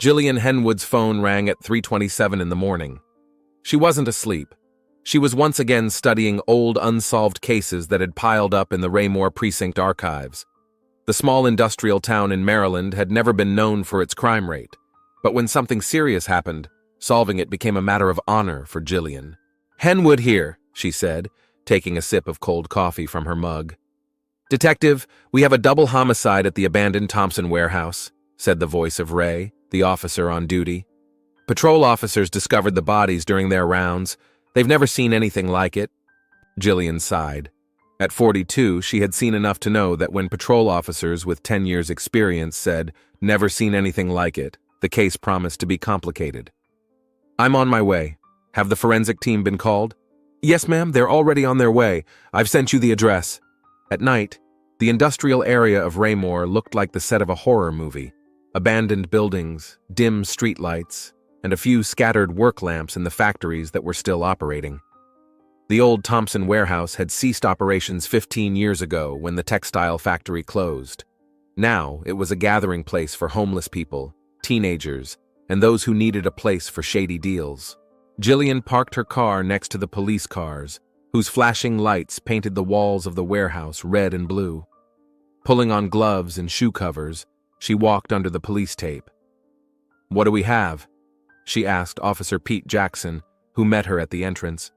Gillian Henwood's phone rang at 3:27 in the morning. She wasn't asleep. She was once again studying old unsolved cases that had piled up in the Raymore Precinct archives. The small industrial town in Maryland had never been known for its crime rate, but when something serious happened, solving it became a matter of honor for Gillian. "Henwood here," she said, taking a sip of cold coffee from her mug. "Detective, we have a double homicide at the abandoned Thompson warehouse," said the voice of Ray, the officer on duty. "Patrol officers discovered the bodies during their rounds. They've never seen anything like it." Gillian sighed. At 42, she had seen enough to know that when patrol officers with 10 years' experience said, "never seen anything like it," the case promised to be complicated. "I'm on my way. Have the forensic team been called?" "Yes, ma'am, they're already on their way. I've sent you the address." At night, the industrial area of Raymore looked like the set of a horror movie. Abandoned buildings, dim streetlights, and a few scattered work lamps in the factories that were still operating. The old Thompson warehouse had ceased operations 15 years ago when the textile factory closed. Now it was a gathering place for homeless people, teenagers, and those who needed a place for shady deals. Gillian parked her car next to the police cars, whose flashing lights painted the walls of the warehouse red and blue. Pulling on gloves and shoe covers, she walked under the police tape. "What do we have?" she asked Officer Pete Jackson, who met her at the entrance.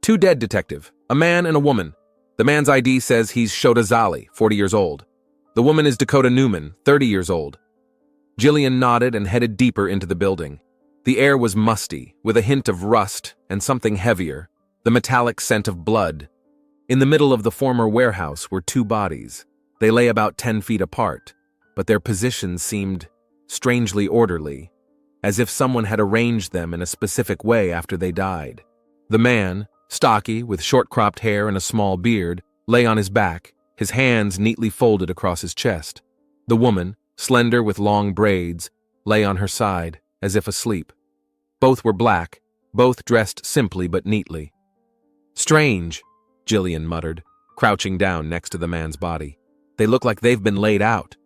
"Two dead, detective. A man and a woman. The man's ID says he's Shota Zali, 40 years old. The woman is Dakota Newman, 30 years old." Gillian nodded and headed deeper into the building. The air was musty, with a hint of rust and something heavier, the metallic scent of blood. In the middle of the former warehouse were two bodies. They lay about 10 feet apart, but their positions seemed strangely orderly, as if someone had arranged them in a specific way after they died. The man, stocky, with short-cropped hair and a small beard, lay on his back, his hands neatly folded across his chest. The woman, slender with long braids, lay on her side, as if asleep. Both were black, both dressed simply but neatly. "Strange," Gillian muttered, crouching down next to the man's body. "They look like they've been laid out."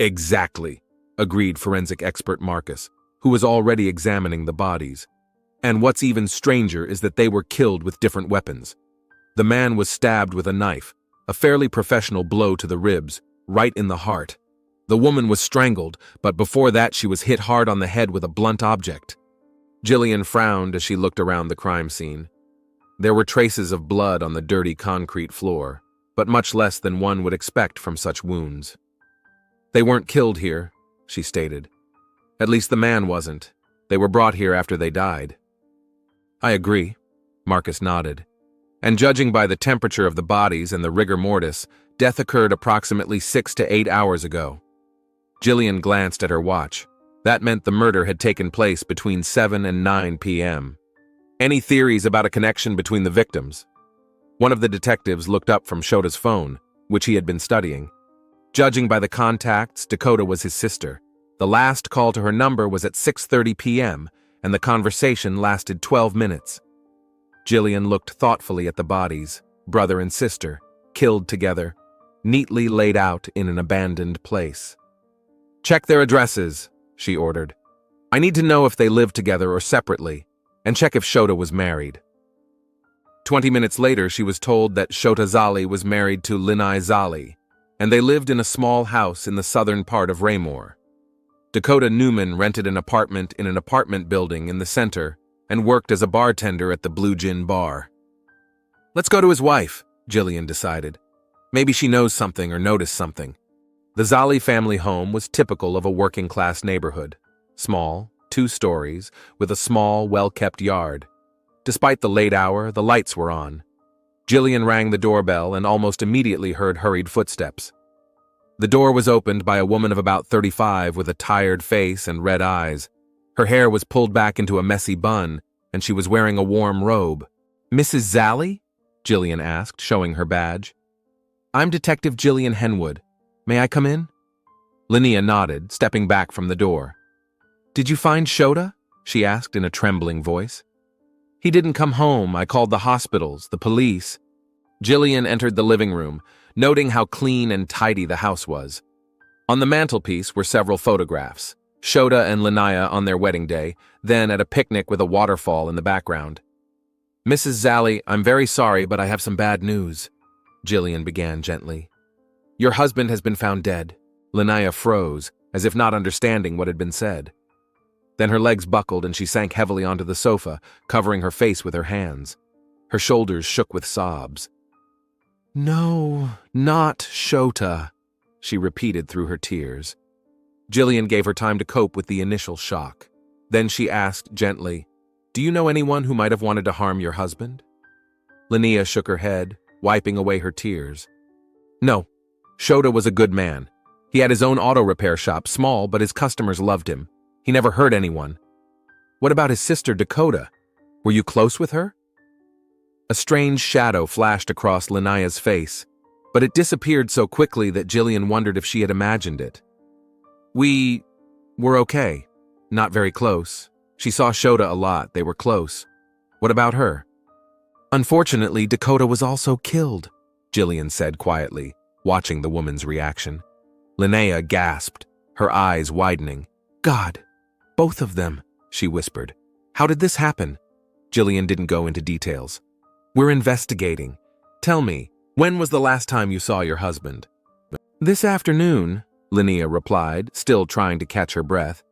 "Exactly," agreed forensic expert Marcus, who was already examining the bodies. "And what's even stranger is that they were killed with different weapons. The man was stabbed with a knife, a fairly professional blow to the ribs, right in the heart. The woman was strangled, but before that she was hit hard on the head with a blunt object." Gillian frowned as she looked around the crime scene. There were traces of blood on the dirty concrete floor, but much less than one would expect from such wounds. "They weren't killed here," she stated. "At least the man wasn't. They were brought here after they died." "I agree," Marcus nodded. "And judging by the temperature of the bodies and the rigor mortis, death occurred approximately 6 to 8 hours ago." Gillian glanced at her watch. That meant the murder had taken place between 7 and 9 p.m. "Any theories about a connection between the victims?" One of the detectives looked up from Shota's phone, which he had been studying. Judging by the contacts, Dakota was his sister. The last call to her number was at 6:30 p.m., and the conversation lasted 12 minutes. Gillian looked thoughtfully at the bodies, brother and sister, killed together, neatly laid out in an abandoned place. "Check their addresses," she ordered. "I need to know if they lived together or separately, and check if Shota was married." 20 minutes later, she was told that Shota Zali was married to Linai Zali, and they lived in a small house in the southern part of Raymore. Dakota Newman rented an apartment in an apartment building in the center and worked as a bartender at the Blue Gin bar. "Let's go to his wife," Gillian decided. "Maybe she knows something or noticed something." The Zali family home was typical of a working-class neighborhood. Small, 2 stories, with a small, well-kept yard. Despite the late hour, the lights were on. Gillian rang the doorbell and almost immediately heard hurried footsteps. The door was opened by a woman of about 35 with a tired face and red eyes. Her hair was pulled back into a messy bun, and she was wearing a warm robe. "Mrs. Zali?" Gillian asked, showing her badge. "I'm Detective Gillian Henwood. May I come in?" Linnea nodded, stepping back from the door. "Did you find Shota?" she asked in a trembling voice. "He didn't come home. I called the hospitals, the police." Gillian entered the living room, noting how clean and tidy the house was. On the mantelpiece were several photographs. Shota and Lanaya on their wedding day, then at a picnic with a waterfall in the background. "Mrs. Zally, I'm very sorry, but I have some bad news," Jillian began gently. "Your husband has been found dead." Lanaya froze, as if not understanding what had been said. Then her legs buckled and she sank heavily onto the sofa, covering her face with her hands. Her shoulders shook with sobs. "No, not Shota," she repeated through her tears. Jillian gave her time to cope with the initial shock. Then she asked gently, "Do you know anyone who might have wanted to harm your husband?" Lanaya shook her head, wiping away her tears. "No, Shota was a good man. He had his own auto repair shop, small, but his customers loved him. He never hurt anyone." "What about his sister, Dakota? Were you close with her?" A strange shadow flashed across Lanaya's face, but it disappeared so quickly that Jillian wondered if she had imagined it. "We were okay. Not very close. She saw Shota a lot. They were close. What about her?" "Unfortunately, Dakota was also killed," Jillian said quietly, watching the woman's reaction. Lanaya gasped, her eyes widening. "God, both of them," she whispered. "How did this happen?" Jillian didn't go into details. "We're investigating. Tell me, when was the last time you saw your husband?" "This afternoon," Lanaya replied, still trying to catch her breath.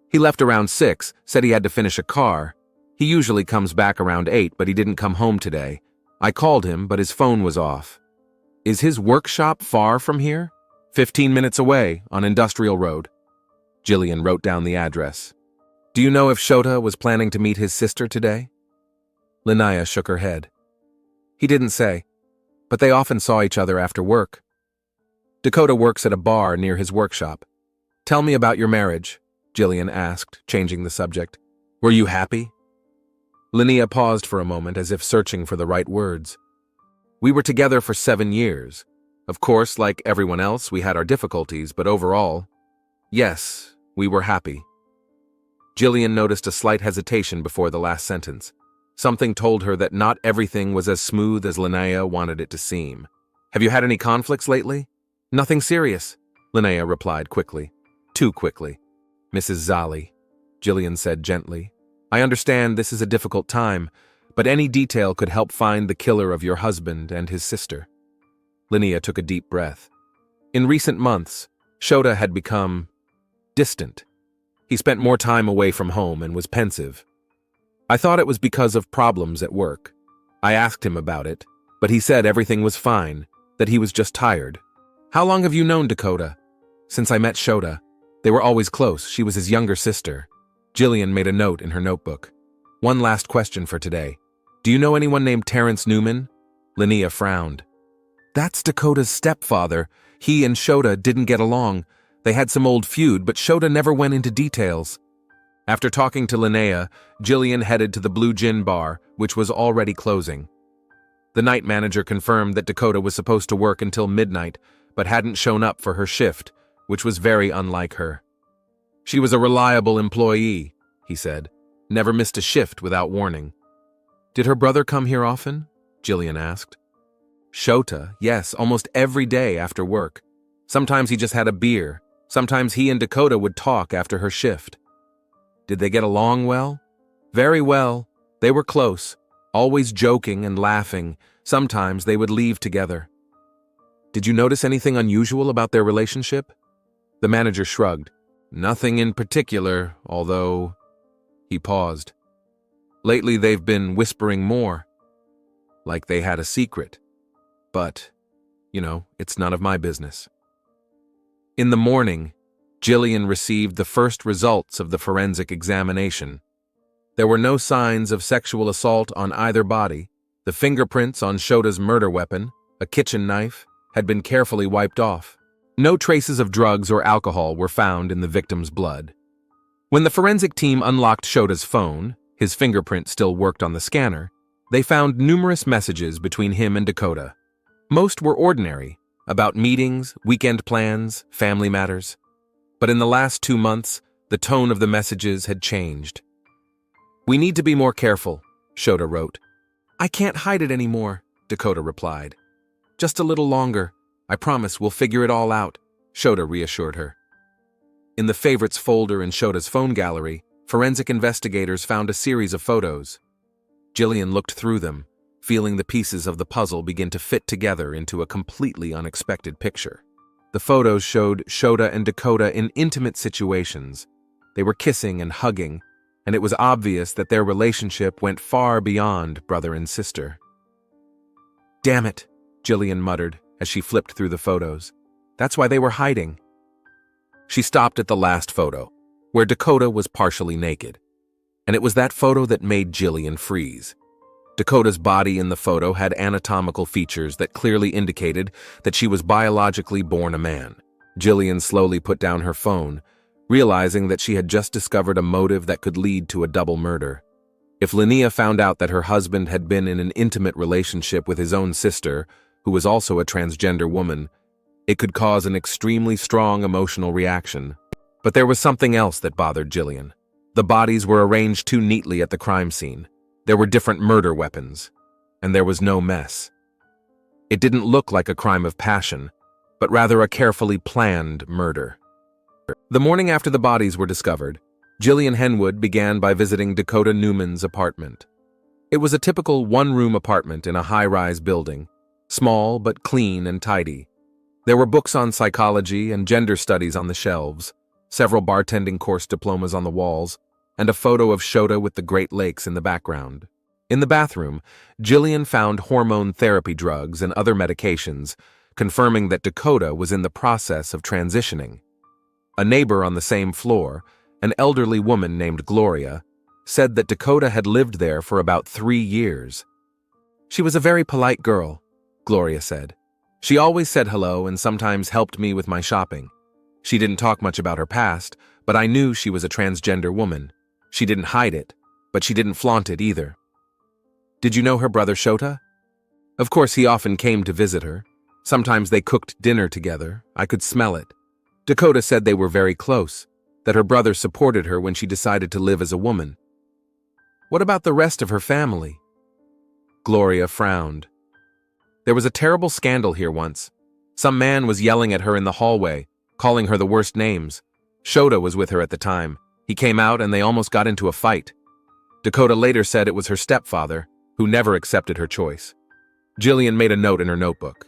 "He left around 6, said he had to finish a car. He usually comes back around 8, but he didn't come home today. I called him, but his phone was off." "Is his workshop far from here?" 15 minutes away, on Industrial Road." Jillian wrote down the address. "Do you know if Shota was planning to meet his sister today?" Lanaya shook her head. "He didn't say, but they often saw each other after work. Dakota works at a bar near his workshop." "Tell me about your marriage," Jillian asked, changing the subject. "Were you happy?" Lanaya paused for a moment as if searching for the right words. "We were together for 7 years. Of course, like everyone else, we had our difficulties, but overall, yes, we were happy." Jillian noticed a slight hesitation before the last sentence. Something told her that not everything was as smooth as Lanaya wanted it to seem. "Have you had any conflicts lately?" "Nothing serious," Lanaya replied quickly. Too quickly. "Mrs. Zally," Jillian said gently, "I understand this is a difficult time, but any detail could help find the killer of your husband and his sister." Lanaya took a deep breath. In recent months, Shota had become distant. He spent more time away from home and was pensive. I thought it was because of problems at work. I asked him about it, but he said everything was fine, that he was just tired. "How long have you known Dakota?" "Since I met Shota. They were always close. She was his younger sister." Jillian made a note in her notebook. "One last question for today. Do you know anyone named Terrence Newman?" Lanaya frowned. "That's Dakota's stepfather. He and Shota didn't get along. They had some old feud, but Shota never went into details." After talking to Lanaya, Jillian headed to the Blue Gin Bar, which was already closing. The night manager confirmed that Dakota was supposed to work until midnight, but hadn't shown up for her shift, which was very unlike her. "She was a reliable employee," he said. "Never missed a shift without warning." "Did her brother come here often?" Jillian asked. "Shota, yes, almost every day after work. Sometimes he just had a beer. Sometimes he and Dakota would talk after her shift." "Did they get along well?" "Very well. They were close, always joking and laughing. Sometimes they would leave together." "Did you notice anything unusual about their relationship?" The manager shrugged. "Nothing in particular, although..." He paused. "Lately they've been whispering more, like they had a secret. But, it's none of my business." In the morning, Jillian received the first results of the forensic examination. There were no signs of sexual assault on either body. The fingerprints on Shota's murder weapon, a kitchen knife, had been carefully wiped off. No traces of drugs or alcohol were found in the victim's blood. When the forensic team unlocked Shota's phone, his fingerprint still worked on the scanner, they found numerous messages between him and Dakota. Most were ordinary, about meetings, weekend plans, family matters. But in the last 2 months, the tone of the messages had changed. "We need to be more careful," Shota wrote. "I can't hide it anymore," Dakota replied. "Just a little longer. I promise we'll figure it all out," Shota reassured her. In the favorites folder in Shota's phone gallery, forensic investigators found a series of photos. Jillian looked through them, feeling the pieces of the puzzle begin to fit together into a completely unexpected picture. The photos showed Shota and Dakota in intimate situations. They were kissing and hugging, and it was obvious that their relationship went far beyond brother and sister. "Damn it," Jillian muttered as she flipped through the photos. "That's why they were hiding." She stopped at the last photo, where Dakota was partially naked. And it was that photo that made Jillian freeze. Dakota's body in the photo had anatomical features that clearly indicated that she was biologically born a man. Jillian slowly put down her phone, realizing that she had just discovered a motive that could lead to a double murder. If Linnea found out that her husband had been in an intimate relationship with his own sister, who was also a transgender woman, it could cause an extremely strong emotional reaction. But there was something else that bothered Jillian. The bodies were arranged too neatly at the crime scene. There were different murder weapons, and there was no mess. It didn't look like a crime of passion, but rather a carefully planned murder. The morning after the bodies were discovered, Jillian Henwood began by visiting Dakota Newman's apartment. It was a typical one-room apartment in a high-rise building, small but clean and tidy. There were books on psychology and gender studies on the shelves, several bartending course diplomas on the walls, and a photo of Shota with the Great Lakes in the background. In the bathroom, Jillian found hormone therapy drugs and other medications, confirming that Dakota was in the process of transitioning. A neighbor on the same floor, an elderly woman named Gloria, said that Dakota had lived there for about 3 years. "She was a very polite girl," Gloria said. "She always said hello and sometimes helped me with my shopping. She didn't talk much about her past, but I knew she was a transgender woman. She didn't hide it, but she didn't flaunt it either." "Did you know her brother Shota?" "Of course, he often came to visit her. Sometimes they cooked dinner together. I could smell it. Dakota said they were very close, that her brother supported her when she decided to live as a woman." "What about the rest of her family?" Gloria frowned. "There was a terrible scandal here once. Some man was yelling at her in the hallway, calling her the worst names. Shota was with her at the time. He came out and they almost got into a fight. Dakota later said it was her stepfather, who never accepted her choice." Jillian made a note in her notebook.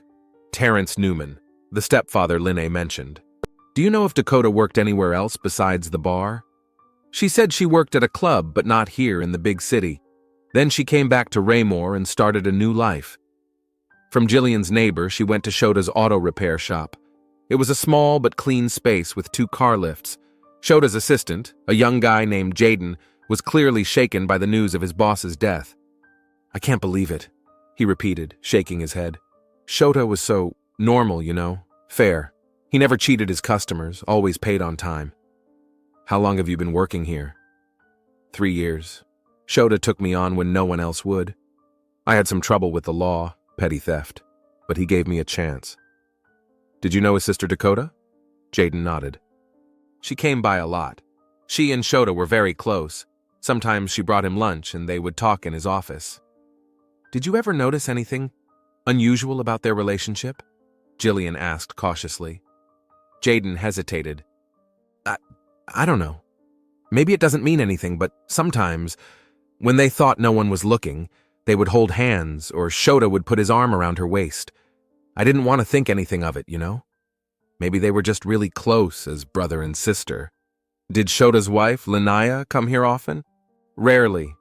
Terrence Newman, the stepfather Linnea mentioned. "Do you know if Dakota worked anywhere else besides the bar?" "She said she worked at a club, but not here in the big city. Then she came back to Raymore and started a new life." From Jillian's neighbor, she went to Shota's auto repair shop. It was a small but clean space with 2 car lifts. Shota's assistant, a young guy named Jaden, was clearly shaken by the news of his boss's death. "I can't believe it," he repeated, shaking his head. "Shota was so normal, you know, fair. He never cheated his customers, always paid on time." "How long have you been working here?" 3 years. Shota took me on when no one else would. I had some trouble with the law, petty theft, but he gave me a chance." "Did you know his sister Dakota?" Jaden nodded. "She came by a lot. She and Shota were very close. Sometimes she brought him lunch and they would talk in his office." "Did you ever notice anything unusual about their relationship?" Jillian asked cautiously. Jaden hesitated. I don't know. Maybe it doesn't mean anything, but sometimes, when they thought no one was looking, they would hold hands or Shota would put his arm around her waist. I didn't want to think anything of it, you know? Maybe they were just really close as brother and sister. Did Shota's wife, Linnea, come here often? Rarely.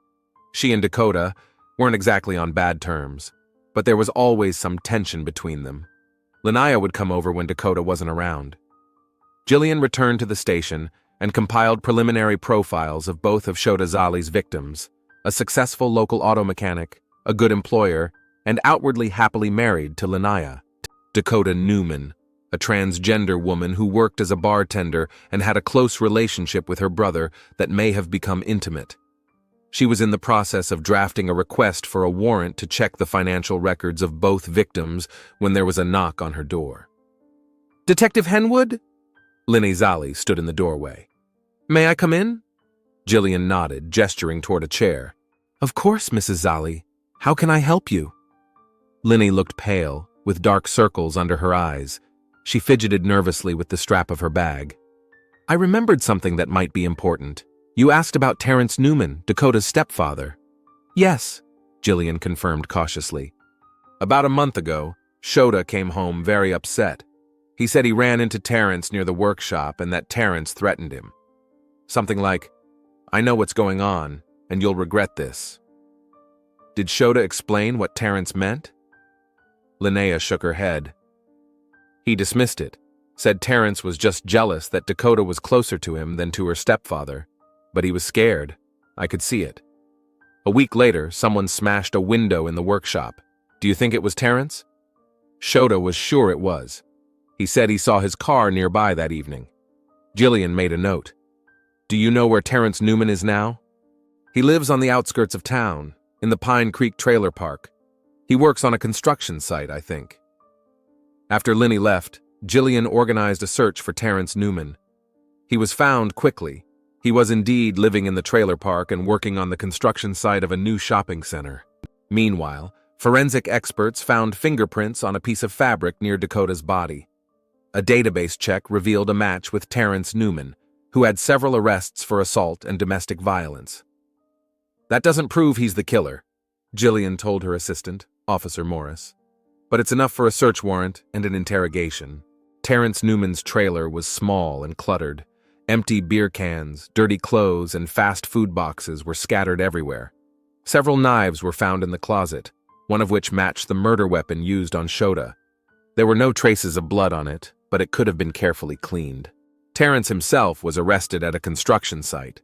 She and Dakota weren't exactly on bad terms, but there was always some tension between them. Linnea would come over when Dakota wasn't around. Jillian returned to the station and compiled preliminary profiles of both of Shota Zali's victims, a successful local auto mechanic, a good employer, and outwardly happily married to Linnea. Dakota Newman, a transgender woman who worked as a bartender and had a close relationship with her brother that may have become intimate. She was in the process of drafting a request for a warrant to check the financial records of both victims when there was a knock on her door. "Detective Henwood?" Linnea Zali stood in the doorway. "May I come in?" Jillian nodded, gesturing toward a chair. "Of course, Mrs. Zali. How can I help you?" Linnea looked pale, with dark circles under her eyes. She fidgeted nervously with the strap of her bag. I remembered something that might be important. You asked about Terrence Newman, Dakota's stepfather. Yes, Jillian confirmed cautiously. About a month ago, Shota came home very upset. He said he ran into Terrence near the workshop and that Terrence threatened him. Something like, "I know what's going on, and you'll regret this." Did Shota explain what Terrence meant? Linnea shook her head. He dismissed it, said Terrence was just jealous that Dakota was closer to him than to her stepfather, but he was scared. I could see it. A week later, someone smashed a window in the workshop. Do you think it was Terrence? Shota was sure it was. He said he saw his car nearby that evening. Jillian made a note. Do you know where Terrence Newman is now? He lives on the outskirts of town, in the Pine Creek Trailer Park. He works on a construction site, I think. After Linny left, Jillian organized a search for Terrence Newman. He was found quickly. He was indeed living in the trailer park and working on the construction site of a new shopping center. Meanwhile, forensic experts found fingerprints on a piece of fabric near Dakota's body. A database check revealed a match with Terrence Newman, who had several arrests for assault and domestic violence. That doesn't prove he's the killer, Jillian told her assistant, Officer Morris. But it's enough for a search warrant and an interrogation. Terrence Newman's trailer was small and cluttered. Empty beer cans, dirty clothes, and fast food boxes were scattered everywhere. Several knives were found in the closet, one of which matched the murder weapon used on Shota. There were no traces of blood on it, but it could have been carefully cleaned. Terrence himself was arrested at a construction site.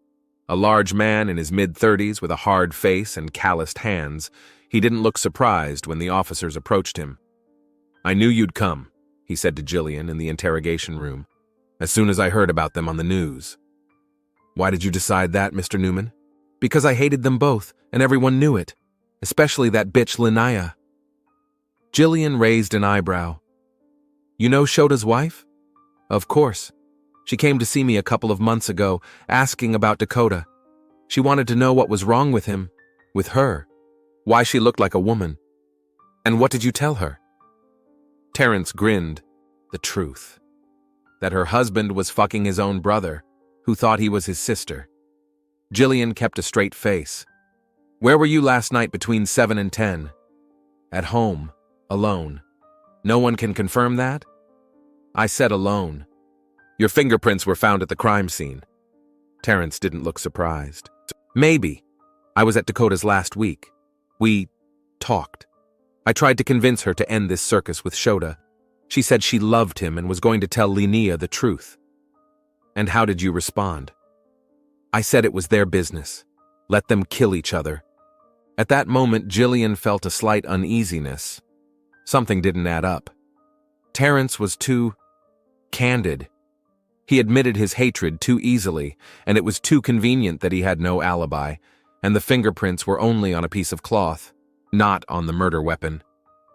A large man in his mid-30s with a hard face and calloused hands, he didn't look surprised when the officers approached him. I knew you'd come, he said to Jillian in the interrogation room, as soon as I heard about them on the news. Why did you decide that, Mr. Newman? Because I hated them both, and everyone knew it, especially that bitch Linnea. Jillian raised an eyebrow. You know Shota's wife? Of course. She came to see me a couple of months ago, asking about Dakota. She wanted to know what was wrong with him, with her, why she looked like a woman. And what did you tell her? Terrence grinned. The truth. That her husband was fucking his own brother, who thought he was his sister. Jillian kept a straight face. Where were you last night between 7 and 10? At home, alone. No one can confirm that? I said alone. Your fingerprints were found at the crime scene. Terrence didn't look surprised. Maybe. I was at Dakota's last week. We talked. I tried to convince her to end this circus with Shota. She said she loved him and was going to tell Linnea the truth. And how did you respond? I said it was their business. Let them kill each other. At that moment, Jillian felt a slight uneasiness. Something didn't add up. Terrence was too candid. He admitted his hatred too easily, and it was too convenient that he had no alibi, and the fingerprints were only on a piece of cloth, not on the murder weapon.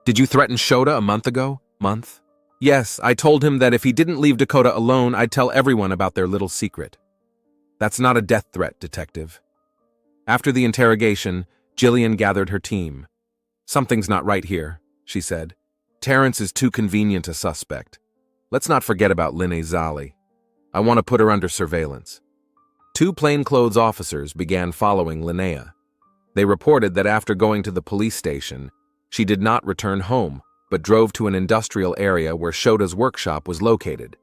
Did you threaten Shota a month ago? Month? Yes, I told him that if he didn't leave Dakota alone, I'd tell everyone about their little secret. That's not a death threat, Detective. After the interrogation, Jillian gathered her team. Something's not right here, she said. Terrence is too convenient a suspect. Let's not forget about Linne Zali. I want to put her under surveillance. 2 plainclothes officers began following Linnea. They reported that after going to the police station, she did not return home, but drove to an industrial area where Shota's workshop was located.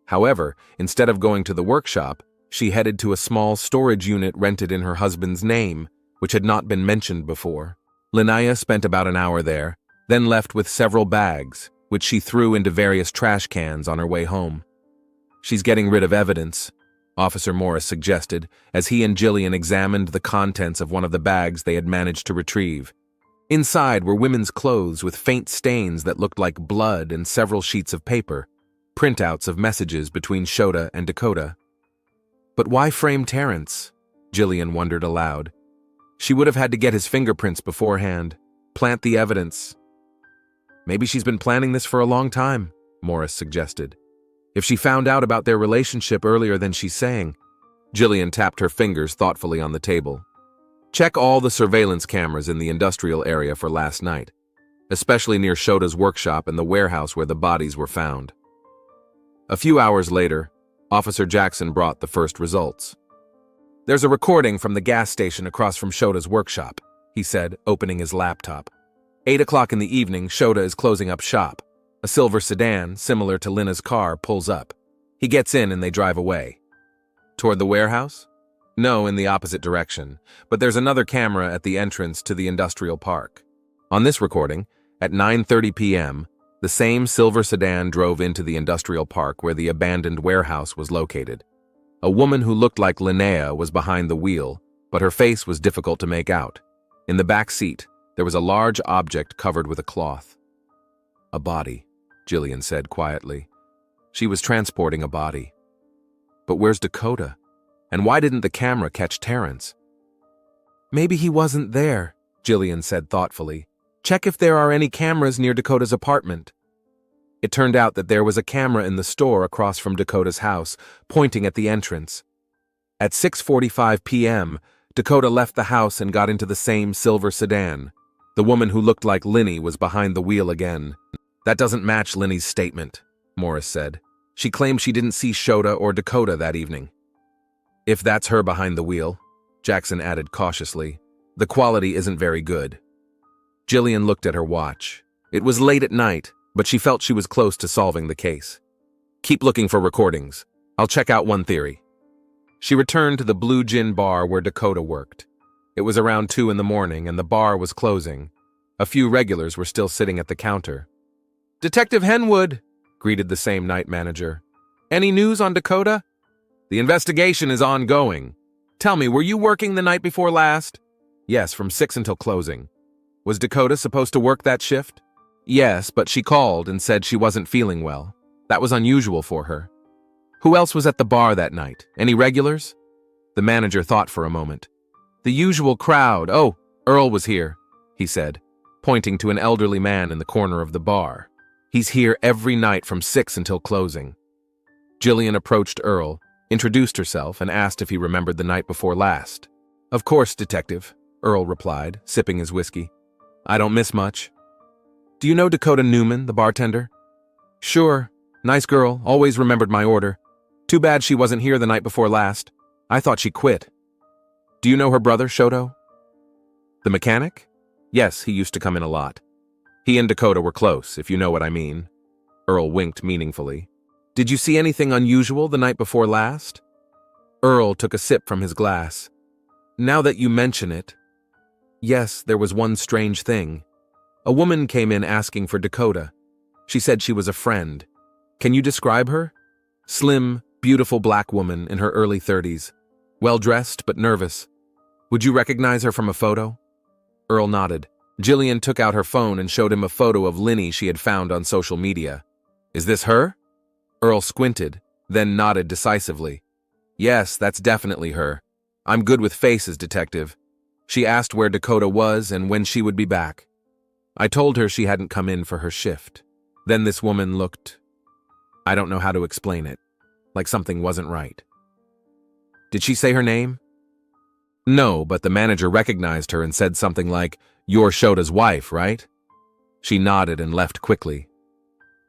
However, instead of going to the workshop, she headed to a small storage unit rented in her husband's name, which had not been mentioned before. Linnea spent about an hour there, then left with several bags, which she threw into various trash cans on her way home. She's getting rid of evidence, Officer Morris suggested, as he and Jillian examined the contents of one of the bags they had managed to retrieve. Inside were women's clothes with faint stains that looked like blood and several sheets of paper, printouts of messages between Shota and Dakota. But why frame Terrence? Jillian wondered aloud. She would have had to get his fingerprints beforehand, plant the evidence. Maybe she's been planning this for a long time, Morris suggested. If she found out about their relationship earlier than she's saying. Jillian tapped her fingers thoughtfully on the table. Check all the surveillance cameras in the industrial area for last night, especially near Shota's workshop and the warehouse where the bodies were found. A few hours later, Officer Jackson brought the first results. "There's a recording from the gas station across from Shota's workshop," he said, opening his laptop. 8 o'clock in the evening, Shota is closing up shop. A silver sedan, similar to Lina's car, pulls up. He gets in and they drive away. Toward the warehouse? No, in the opposite direction, but there's another camera at the entrance to the industrial park. On this recording, at 9:30 p.m., the same silver sedan drove into the industrial park where the abandoned warehouse was located. A woman who looked like Linnea was behind the wheel, but her face was difficult to make out. In the back seat, there was a large object covered with a cloth. "A body," Jillian said quietly. She was transporting a body. But where's Dakota? And why didn't the camera catch Terrence? "Maybe he wasn't there," Jillian said thoughtfully. "Check if there are any cameras near Dakota's apartment." It turned out that there was a camera in the store across from Dakota's house, pointing at the entrance. At 6:45 p.m., Dakota left the house and got into the same silver sedan. The woman who looked like Linny was behind the wheel again. "That doesn't match Linny's statement," Morris said. "She claimed she didn't see Shota or Dakota that evening." "If that's her behind the wheel," Jackson added cautiously, "the quality isn't very good." Jillian looked at her watch. It was late at night, but she felt she was close to solving the case. "Keep looking for recordings. I'll check out one theory." She returned to the Blue Gin bar where Dakota worked. It was around 2 in the morning and the bar was closing. A few regulars were still sitting at the counter. "Detective Henwood," greeted the same night manager. "Any news on Dakota?" "The investigation is ongoing. Tell me, were you working the night before last?" "Yes, from 6 until closing." "Was Dakota supposed to work that shift?" "Yes, but she called and said she wasn't feeling well. That was unusual for her." "Who else was at the bar that night? Any regulars?" The manager thought for a moment. "The usual crowd. Oh, Earl was here," he said, pointing to an elderly man in the corner of the bar. "He's here every night from 6 until closing." Jillian approached Earl, introduced herself, and asked if he remembered the night before last. "Of course, detective," Earl replied, sipping his whiskey. "I don't miss much." "Do you know Dakota Newman, the bartender?" "Sure. Nice girl, always remembered my order. Too bad she wasn't here the night before last. I thought she quit." "Do you know her brother, Shoto?" "The mechanic?" "Yes, he used to come in a lot. He and Dakota were close, if you know what I mean." Earl winked meaningfully. "Did you see anything unusual the night before last?" Earl took a sip from his glass. "Now that you mention it, yes, there was one strange thing. A woman came in asking for Dakota. She said she was a friend. Can you describe her? Slim, beautiful black woman in her early 30s. Well-dressed but nervous. Would you recognize her from a photo?" Earl nodded. Jillian took out her phone and showed him a photo of Linny she had found on social media. "Is this her?" Earl squinted, then nodded decisively. "Yes, that's definitely her. I'm good with faces, detective. She asked where Dakota was and when she would be back. I told her she hadn't come in for her shift. Then this woman looked... I don't know how to explain it. Like something wasn't right." "Did she say her name?" "No, but the manager recognized her and said something like, 'You're Shota's wife, right?'" She nodded and left quickly.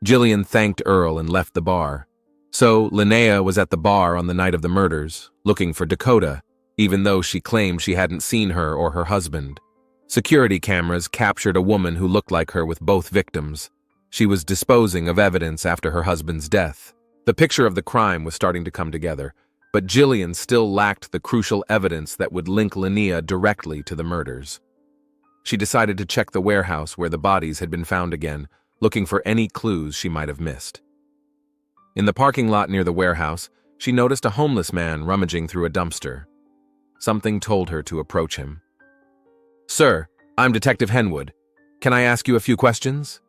Jillian thanked Earl and left the bar. So Linnea was at the bar on the night of the murders, looking for Dakota, even though she claimed she hadn't seen her or her husband. Security cameras captured a woman who looked like her with both victims. She was disposing of evidence after her husband's death. The picture of the crime was starting to come together, but Jillian still lacked the crucial evidence that would link Linnea directly to the murders. She decided to check the warehouse where the bodies had been found again, looking for any clues she might have missed. In the parking lot near the warehouse, she noticed a homeless man rummaging through a dumpster. Something told her to approach him. "Sir, I'm Detective Henwood. Can I ask you a few questions?"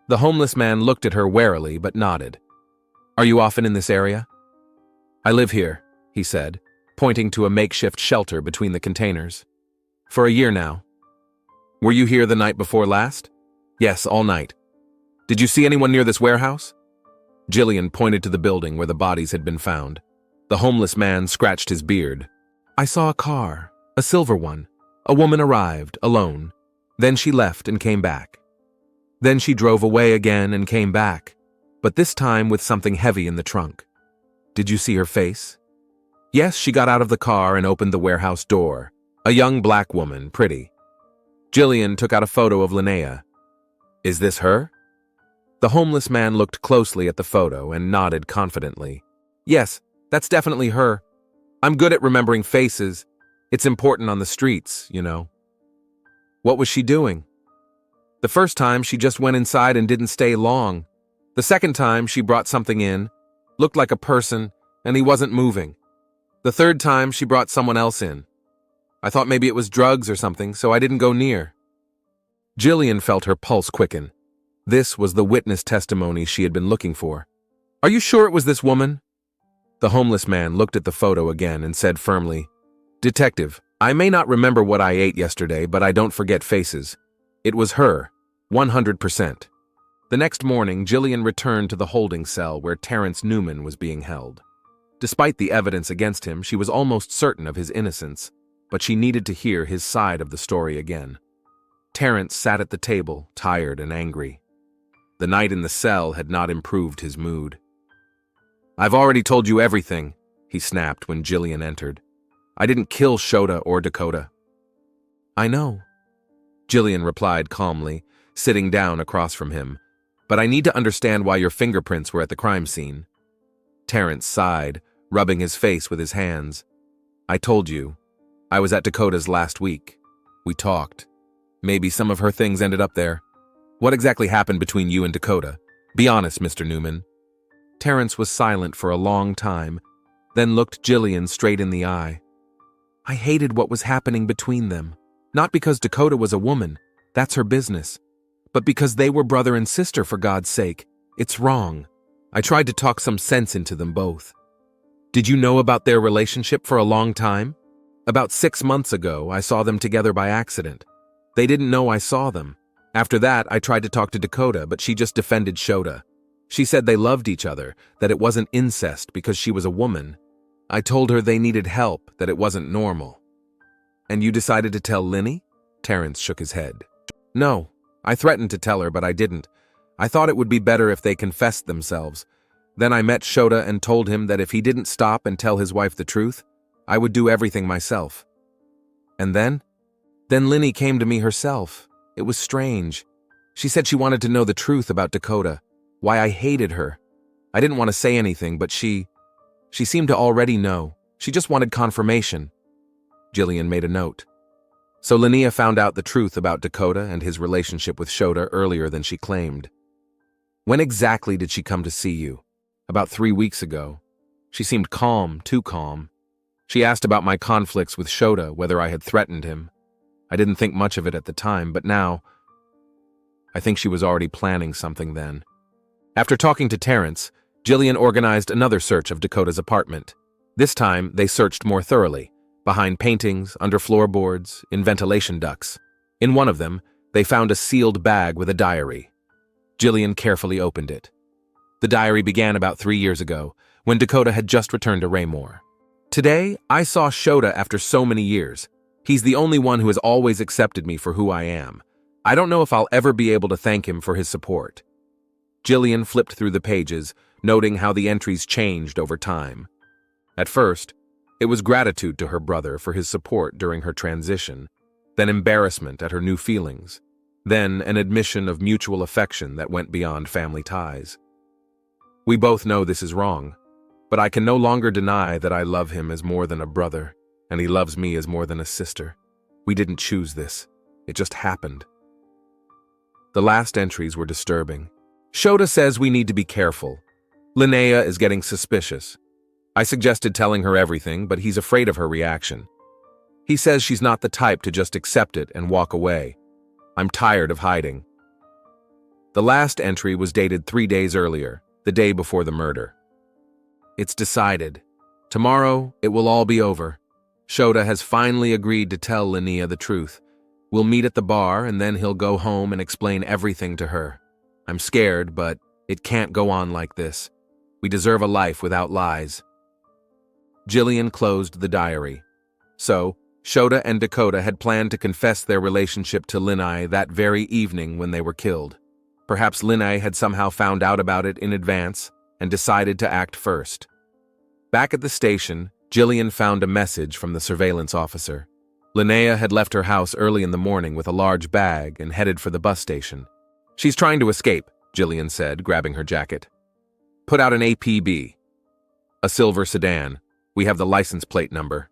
The homeless man looked at her warily but nodded. "Are you often in this area?" "I live here," he said, pointing to a makeshift shelter between the containers. "For a year now." "Were you here the night before last?" "Yes, all night." "Did you see anyone near this warehouse?" Jillian pointed to the building where the bodies had been found. The homeless man scratched his beard. "I saw a car, a silver one. A woman arrived, alone. Then she left and came back. Then she drove away again and came back, but this time with something heavy in the trunk. Did you see her face? Yes, she got out of the car and opened the warehouse door. A young black woman, pretty. Jillian took out a photo of Linnea. Is this her? The homeless man looked closely at the photo and nodded confidently. Yes, that's definitely her. I'm good at remembering faces. It's important on the streets, you know. What was she doing? The first time, she just went inside and didn't stay long. The second time, she brought something in, looked like a person, and he wasn't moving. The third time, she brought someone else in. I thought maybe it was drugs or something, so I didn't go near. Jillian felt her pulse quicken. This was the witness testimony she had been looking for. Are you sure it was this woman? The homeless man looked at the photo again and said firmly, Detective, I may not remember what I ate yesterday, but I don't forget faces. It was her, 100%. The next morning, Jillian returned to the holding cell where Terrence Newman was being held. Despite the evidence against him, she was almost certain of his innocence, but she needed to hear his side of the story again. Terrence sat at the table, tired and angry. The night in the cell had not improved his mood. I've already told you everything, he snapped when Jillian entered. I didn't kill Shota or Dakota. I know, Jillian replied calmly, sitting down across from him. But I need to understand why your fingerprints were at the crime scene. Terrence sighed, rubbing his face with his hands. I told you. I was at Dakota's last week. We talked. Maybe some of her things ended up there. What exactly happened between you and Dakota? Be honest, Mr. Newman. Terrence was silent for a long time, then looked Jillian straight in the eye. I hated what was happening between them. Not because Dakota was a woman, that's her business, but because they were brother and sister, for God's sake. It's wrong. I tried to talk some sense into them both. Did you know about their relationship for a long time? About 6 months ago, I saw them together by accident. They didn't know I saw them. After that, I tried to talk to Dakota, but she just defended Shota. She said they loved each other, that it wasn't incest because she was a woman. I told her they needed help, that it wasn't normal. And you decided to tell Linny? Terrence shook his head. No, I threatened to tell her, but I didn't. I thought it would be better if they confessed themselves. Then I met Shota and told him that if he didn't stop and tell his wife the truth, I would do everything myself. And then? Then Linny came to me herself. It was strange. She said she wanted to know the truth about Dakota, why I hated her. I didn't want to say anything, but she seemed to already know. She just wanted confirmation. Jillian made a note. So Linnea found out the truth about Dakota and his relationship with Shota earlier than she claimed. When exactly did she come to see you? About 3 weeks ago. She seemed calm, too calm. She asked about my conflicts with Shota, whether I had threatened him. I didn't think much of it at the time, but now, I think she was already planning something then. After talking to Terrence, Jillian organized another search of Dakota's apartment. This time, they searched more thoroughly, behind paintings, under floorboards, in ventilation ducts. In one of them, they found a sealed bag with a diary. Jillian carefully opened it. The diary began about 3 years ago, when Dakota had just returned to Raymore. Today, I saw Shota after so many years. He's the only one who has always accepted me for who I am. I don't know if I'll ever be able to thank him for his support. Jillian flipped through the pages, noting how the entries changed over time. At first, it was gratitude to her brother for his support during her transition, then embarrassment at her new feelings, then an admission of mutual affection that went beyond family ties. We both know this is wrong, but I can no longer deny that I love him as more than a brother, and he loves me as more than a sister. We didn't choose this. It just happened. The last entries were disturbing. Shota says we need to be careful. Linnea is getting suspicious. I suggested telling her everything, but he's afraid of her reaction. He says she's not the type to just accept it and walk away. I'm tired of hiding. The last entry was dated 3 days earlier, the day before the murder. It's decided. Tomorrow, it will all be over. Shota has finally agreed to tell Linnea the truth. We'll meet at the bar, and then he'll go home and explain everything to her. I'm scared, but it can't go on like this. We deserve a life without lies. Jillian closed the diary. So, Shota and Dakota had planned to confess their relationship to Linnea that very evening when they were killed. Perhaps Linnea had somehow found out about it in advance and decided to act first. Back at the station, Jillian found a message from the surveillance officer. Linnea had left her house early in the morning with a large bag and headed for the bus station. "She's trying to escape," Jillian said, grabbing her jacket. "Put out an APB. A silver sedan. We have the license plate number."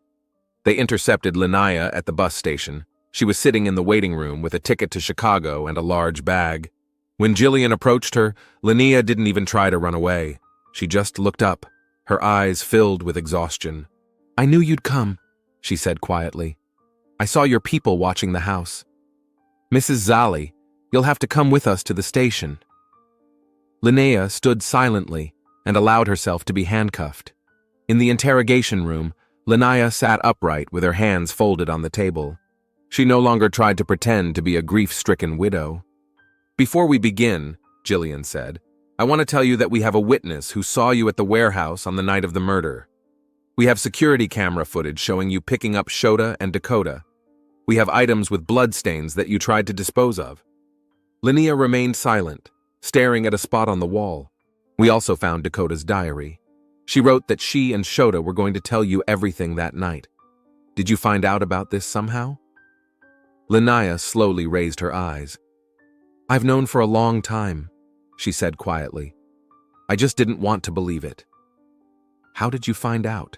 They intercepted Linnea at the bus station. She was sitting in the waiting room with a ticket to Chicago and a large bag. When Jillian approached her, Linnea didn't even try to run away. She just looked up, her eyes filled with exhaustion. "I knew you'd come," she said quietly. "I saw your people watching the house. Mrs. Zali, you'll have to come with us to the station." Linnea stood silently and allowed herself to be handcuffed. In the interrogation room, Linnea sat upright with her hands folded on the table. She no longer tried to pretend to be a grief-stricken widow. "Before we begin," Jillian said, "I want to tell you that we have a witness who saw you at the warehouse on the night of the murder. We have security camera footage showing you picking up Shota and Dakota. We have items with bloodstains that you tried to dispose of." Linnea remained silent, staring at a spot on the wall. "We also found Dakota's diary. She wrote that she and Shota were going to tell you everything that night. Did you find out about this somehow?" Linnea slowly raised her eyes. "I've known for a long time," she said quietly. "I just didn't want to believe it." "How did you find out?"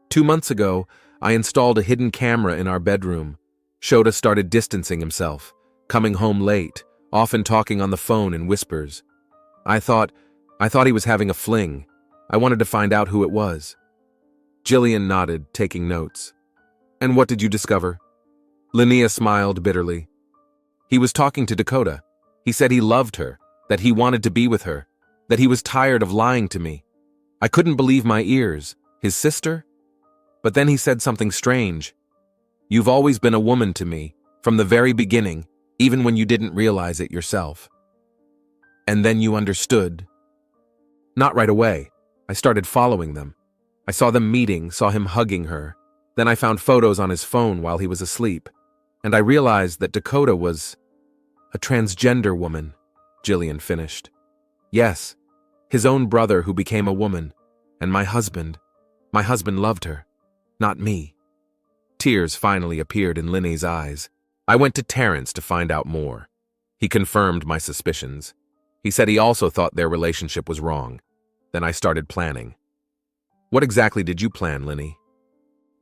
2 months ago, I installed a hidden camera in our bedroom. Shota started distancing himself, coming home late, often talking on the phone in whispers. I thought he was having a fling. I wanted to find out who it was." Jillian nodded, taking notes. "And what did you discover?" Linnea smiled bitterly. "He was talking to Dakota. He said he loved her, that he wanted to be with her, that he was tired of lying to me. I couldn't believe my ears. His sister? But then he said something strange. 'You've always been a woman to me, from the very beginning, even when you didn't realize it yourself.' And then you understood." "Not right away. I started following them. I saw them meeting, saw him hugging her. Then I found photos on his phone while he was asleep. And I realized that Dakota was a transgender woman," Jillian finished. "Yes, his own brother who became a woman. And my husband loved her, not me." Tears finally appeared in Linnea's eyes. "I went to Terrence to find out more. He confirmed my suspicions. He said he also thought their relationship was wrong. Then I started planning." "What exactly did you plan, Linne?"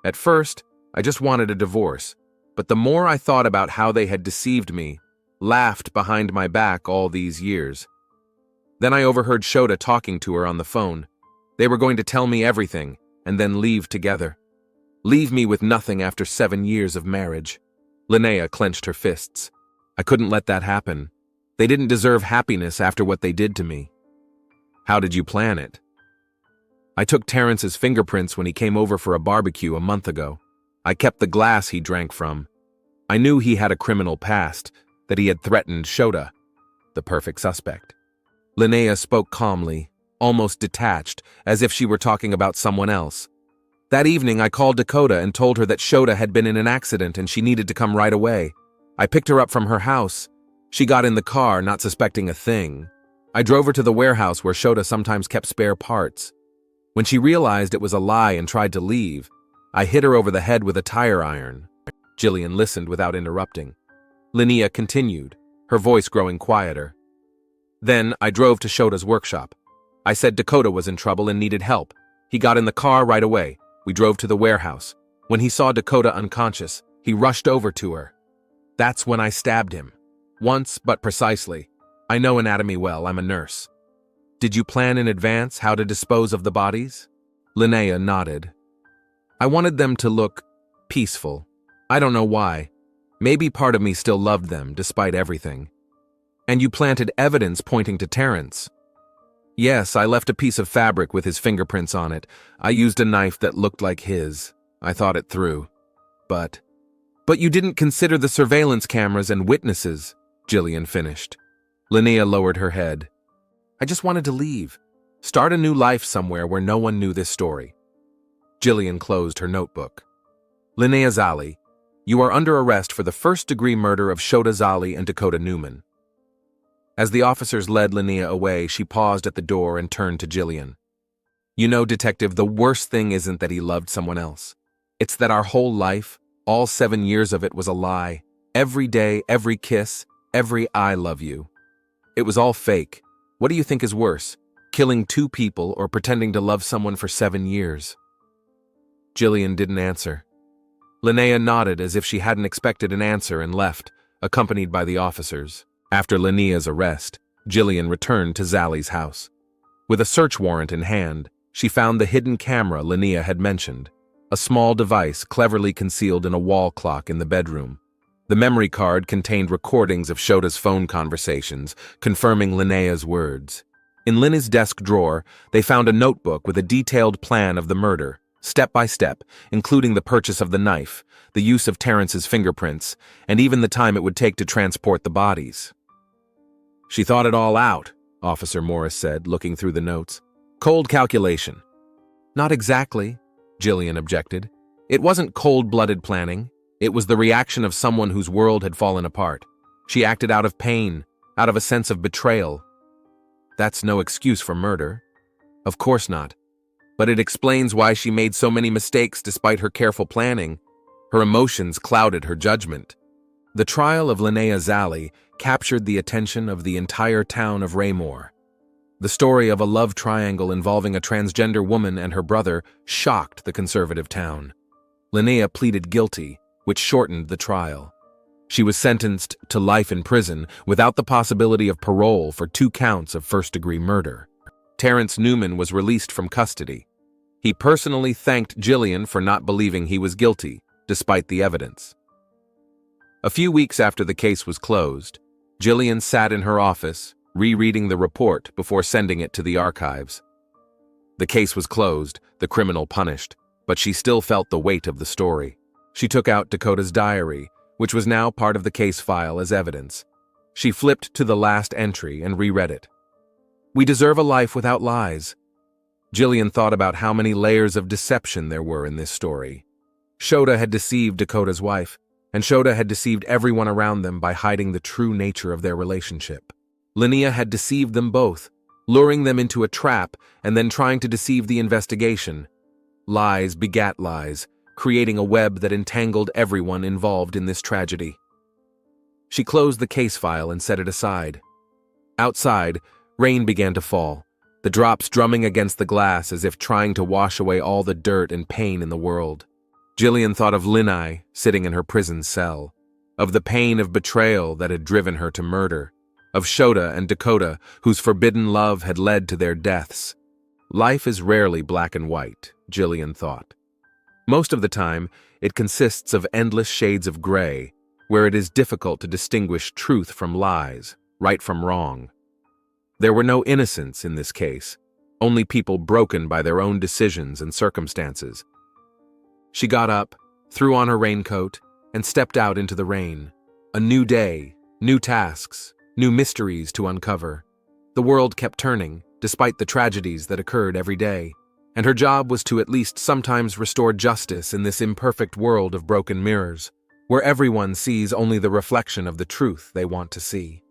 "At first, I just wanted a divorce. But the more I thought about how they had deceived me, laughed behind my back all these years. Then I overheard Shota talking to her on the phone. They were going to tell me everything, and then leave together. Leave me with nothing after 7 years of marriage." Linnea clenched her fists. "I couldn't let that happen. They didn't deserve happiness after what they did to me." "How did you plan it?" "I took Terrence's fingerprints when he came over for a barbecue a month ago. I kept the glass he drank from. I knew he had a criminal past, that he had threatened Shota, the perfect suspect." Linnea spoke calmly, almost detached, as if she were talking about someone else. "That evening I called Dakota and told her that Shota had been in an accident and she needed to come right away. I picked her up from her house. She got in the car, not suspecting a thing. I drove her to the warehouse where Shota sometimes kept spare parts. When she realized it was a lie and tried to leave, I hit her over the head with a tire iron." Jillian listened without interrupting. Linnea continued, her voice growing quieter. "Then I drove to Shota's workshop. I said Dakota was in trouble and needed help. He got in the car right away. We drove to the warehouse. When he saw Dakota unconscious, he rushed over to her. That's when I stabbed him. Once, but precisely. I know anatomy well, I'm a nurse." "Did you plan in advance how to dispose of the bodies?" Linnea nodded. "I wanted them to look peaceful. I don't know why. Maybe part of me still loved them, despite everything." "And you planted evidence pointing to Terrence?" "Yes, I left a piece of fabric with his fingerprints on it. I used a knife that looked like his. I thought it through. But you didn't consider the surveillance cameras and witnesses," Jillian finished. Linnea lowered her head. "I just wanted to leave. Start a new life somewhere where no one knew this story." Jillian closed her notebook. "Linnea Zali, you are under arrest for the first-degree murder of Shota Zali and Dakota Newman." As the officers led Linnea away, she paused at the door and turned to Jillian. You know, Detective, the worst thing isn't that he loved someone else. It's that our whole life, all 7 years of it, was a lie. Every day, every kiss, every I love you. It was all fake. What do you think is worse, killing 2 people or pretending to love someone for 7 years? Jillian didn't answer. Linnea nodded as if she hadn't expected an answer and left, accompanied by the officers. After Linnea's arrest, Jillian returned to Zally's house. With a search warrant in hand, she found the hidden camera Linnea had mentioned, a small device cleverly concealed in a wall clock in the bedroom. The memory card contained recordings of Shota's phone conversations, confirming Linnea's words. In Linnea's desk drawer, they found a notebook with a detailed plan of the murder, step by step, including the purchase of the knife, the use of Terrence's fingerprints, and even the time it would take to transport the bodies. "She thought it all out," Officer Morris said, looking through the notes. "Cold calculation." "Not exactly," Jillian objected. "It wasn't cold-blooded planning. It was the reaction of someone whose world had fallen apart. She acted out of pain, out of a sense of betrayal." "That's no excuse for murder." "Of course not. But it explains why she made so many mistakes despite her careful planning. Her emotions clouded her judgment." The trial of Linnea Zally captured the attention of the entire town of Raymore. The story of a love triangle involving a transgender woman and her brother shocked the conservative town. Linnea pleaded guilty, which shortened the trial. She was sentenced to life in prison without the possibility of parole for 2 counts of first-degree murder. Terrence Newman was released from custody. He personally thanked Jillian for not believing he was guilty, despite the evidence. A few weeks after the case was closed, Jillian sat in her office, rereading the report before sending it to the archives. The case was closed, the criminal punished, but she still felt the weight of the story. She took out Dakota's diary, which was now part of the case file as evidence. She flipped to the last entry and reread it. "We deserve a life without lies." Jillian thought about how many layers of deception there were in this story. Shota had deceived Dakota's wife, and Shota had deceived everyone around them by hiding the true nature of their relationship. Linnea had deceived them both, luring them into a trap and then trying to deceive the investigation. Lies begat lies, creating a web that entangled everyone involved in this tragedy. She closed the case file and set it aside. Outside, rain began to fall, the drops drumming against the glass as if trying to wash away all the dirt and pain in the world. Jillian thought of Linnea sitting in her prison cell, of the pain of betrayal that had driven her to murder, of Shota and Dakota, whose forbidden love had led to their deaths. Life is rarely black and white, Jillian thought. Most of the time, it consists of endless shades of gray, where it is difficult to distinguish truth from lies, right from wrong. There were no innocents in this case, only people broken by their own decisions and circumstances. She got up, threw on her raincoat, and stepped out into the rain. A new day, new tasks, new mysteries to uncover. The world kept turning, despite the tragedies that occurred every day, and her job was to at least sometimes restore justice in this imperfect world of broken mirrors, where everyone sees only the reflection of the truth they want to see.